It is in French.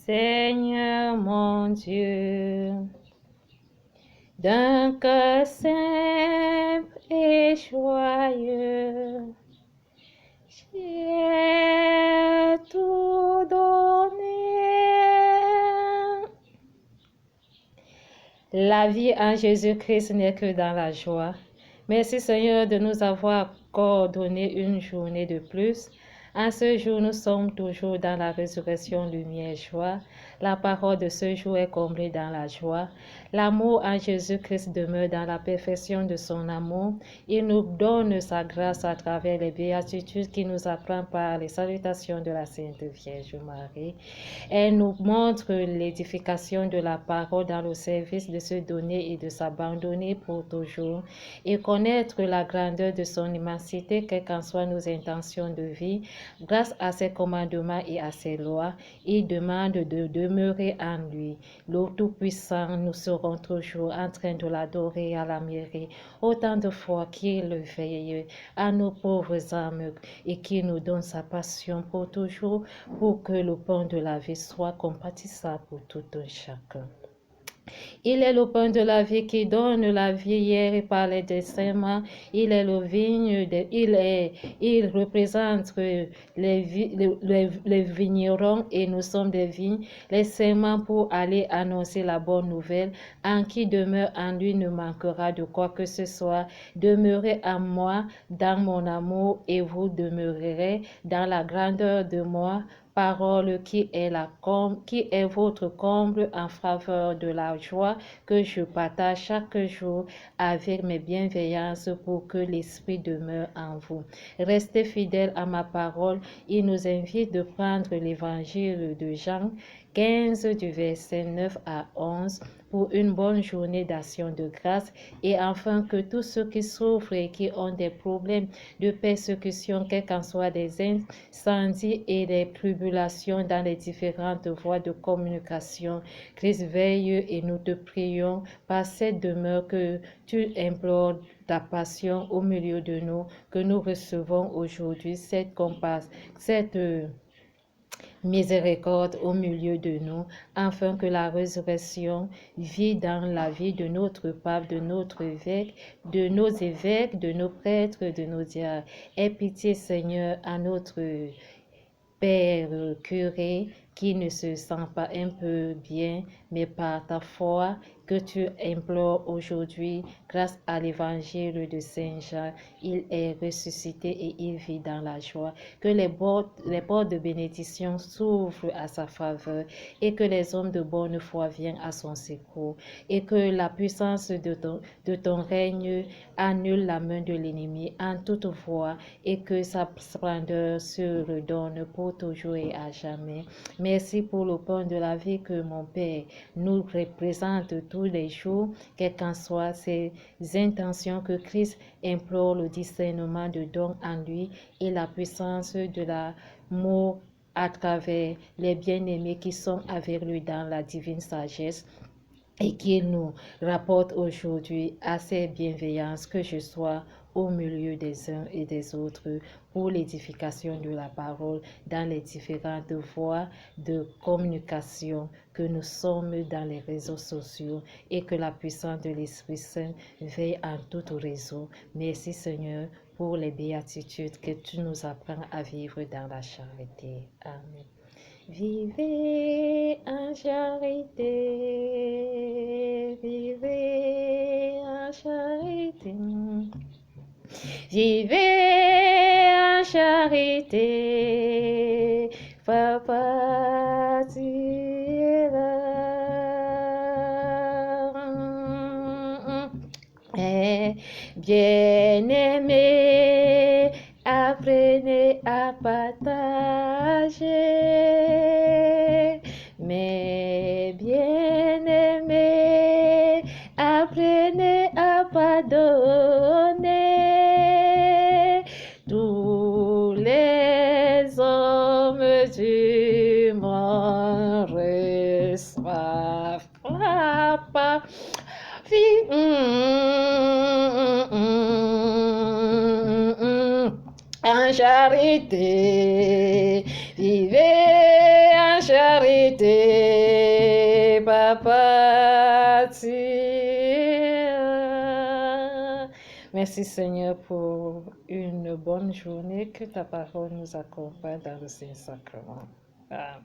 Seigneur mon Dieu, d'un cœur simple et joyeux, j'ai tout donné. La vie en Jésus-Christ n'est que dans la joie. Merci Seigneur de nous avoir encore donné une journée de plus. En ce jour, nous sommes toujours dans la résurrection, lumière, joie. La parole de ce jour est comblée dans la joie. L'amour en Jésus-Christ demeure dans la perfection de son amour. Il nous donne sa grâce à travers les béatitudes qu'il nous apprend par les salutations de la Sainte Vierge Marie. Elle nous montre l'édification de la parole dans le service de se donner et de s'abandonner pour toujours et connaître la grandeur de son immensité, quelles qu'en soient nos intentions de vie. Grâce à ses commandements et à ses lois, il demande de demeurer en lui. Le Tout-Puissant, nous serons toujours en train de l'adorer et à l'admirer, autant de fois qu'il veille à nos pauvres âmes et qu'il nous donne sa passion pour toujours, pour que le pain de la vie soit compatissable pour tout un chacun. Il est le pain de la vie qui donne la vie. Hier, il parlait des serments. Il est le vigne, il représente les vignerons et nous sommes des vignes. Les serments pour aller annoncer la bonne nouvelle. En qui demeure en lui ne manquera de quoi que ce soit. Demeurez en moi, dans mon amour, et vous demeurerez dans la grandeur de moi. Parole qui est votre comble en faveur de la joie que je partage chaque jour avec mes bienveillances pour que l'Esprit demeure en vous. Restez fidèles à ma parole. Il nous invite de prendre l'évangile de Jean 15 du verset 9 à 11 pour une bonne journée d'action de grâce et afin que tous ceux qui souffrent et qui ont des problèmes de persécution, quels qu'en soient des incendies et des tribulations dans les différentes voies de communication, Christ veille et nous te prions par cette demeure que tu implores ta passion au milieu de nous, que nous recevons aujourd'hui cette miséricorde au milieu de nous, afin que la résurrection vit dans la vie de notre pape, de notre évêque, de nos évêques, de nos prêtres, de nos diacres. Aie pitié, Seigneur, à notre Père curé qui ne se sent pas un peu bien, mais par ta foi que tu implores aujourd'hui, grâce à l'évangile de Saint Jean, il est ressuscité et il vit dans la joie. Que les portes de bénédiction s'ouvrent à sa faveur et que les hommes de bonne foi viennent à son secours et que la puissance de ton règne annule la main de l'ennemi en toute voie et que sa splendeur se redonne pour toujours et à jamais. Merci pour le pain de la vie que mon Père nous représente tous les jours, quelles qu'en soient ses intentions, que Christ implore le discernement de don en lui et la puissance de l'amour à travers les bien-aimés qui sont avec lui dans la divine sagesse et qu'il nous rapporte aujourd'hui à ses bienveillances, que je sois au milieu des uns et des autres pour l'édification de la parole dans les différentes voies de communication que nous sommes dans les réseaux sociaux et que la puissance de l'Esprit Saint veille en tout réseau. Merci Seigneur pour les béatitudes que tu nous apprends à vivre dans la charité. Amen. Vivez en charité, vivez en charité, vivez en charité, Papa tu es là. Bien-aimés, apprenez à partager. Mes bien-aimés, apprenez à pardonner. Tous les hommes du monde reçoivent la part. En charité, vivez en charité. arrêter, papa. Merci Seigneur pour une bonne journée, que ta parole nous accompagne dans le Saint-Sacrement. Amen.